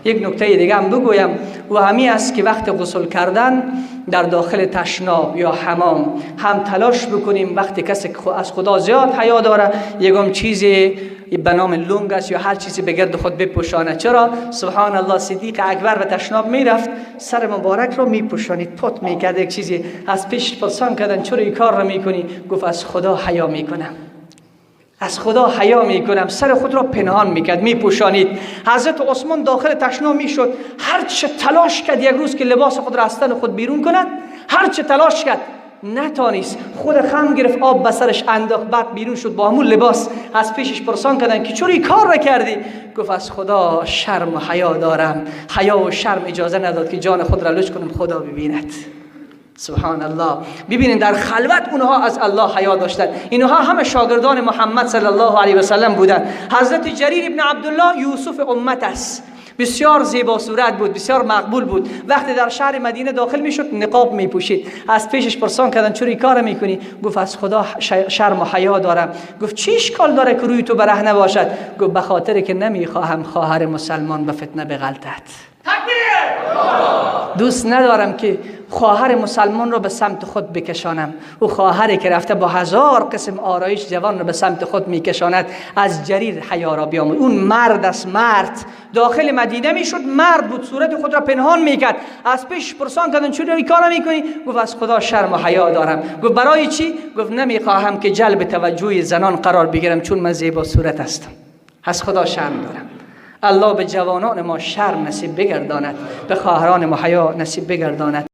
یک نکته دیگه هم بگویم و همین است که وقت غسل کردن در داخل تشناب یا حمام هم تلاش بکنیم وقتی کسی از خدا زیاد حیا داره یکم چیزی به نام لنگ است یا هر چیزی به گرد خود بپوشانه. چرا؟ سبحان الله صدیق اکبر به تشناب میرفت سر مبارک رو میپوشانید، پت میکرد، یک چیزی از پیش پرسان کردن چرا این کار رو میکنی؟ گفت از خدا حیا میکنم، از خدا حیا میکنم. سر خود را پنهان میکرد، میپوشانید. حضرت عثمان داخل تشناب میشد، هر چه تلاش کرد یک روز که لباس خود را از تن خود بیرون کند، هر چه تلاش کرد نتانست. خود خم گرفت، آب به سرش انداخت، بعد بیرون شد با همون لباس. از پیشش پرسان کردن که چرا این کار را کردی؟ گفت از خدا شرم و حیا دارم، حیا و شرم اجازه نداد که جان خود را لج کنم خدا ببیند. سبحان الله. ببینید در خلوت اونها از الله حیا داشتند. اینها همه شاگردان محمد صلی الله علیه و سلم بودند. حضرت جریر ابن عبدالله یوسف امت است، بسیار زیبا صورت بود، بسیار مقبول بود. وقتی در شهر مدینه داخل میشد نقاب میپوشید. از پیشش پرسان کردن چرا این کار میکنی؟ گفت از خدا شرم و حیا دارم. گفت چی اشکال داره که روی تو برهنه باشد؟ گفت به خاطر که نمیخواهم خواهر مسلمان به فتنه بغلطد. دوست ندارم که خواهر مسلمان رو به سمت خود بکشانم. او خواهری که رفته با هزار قسم آرایش جوان رو به سمت خود میکشاند. از جریر حیا را بیاموز. اون مرد است، مرد داخل مدینه میشد، مرد بود، صورت خود را پنهان میکرد. از پیش پرسان کردن چرا این کارو میکنی؟ گفت از خدا شرم و حیا دارم. گفت برای چی؟ گفت نمیخواهم که جلب توجه زنان قرار بگیرم چون من زیبا صورت هستم. از خدا شرم دارم. الله به جوانان ما شرم نصیب بگرداند، به خواهران ما حیا نصیب بگرداند.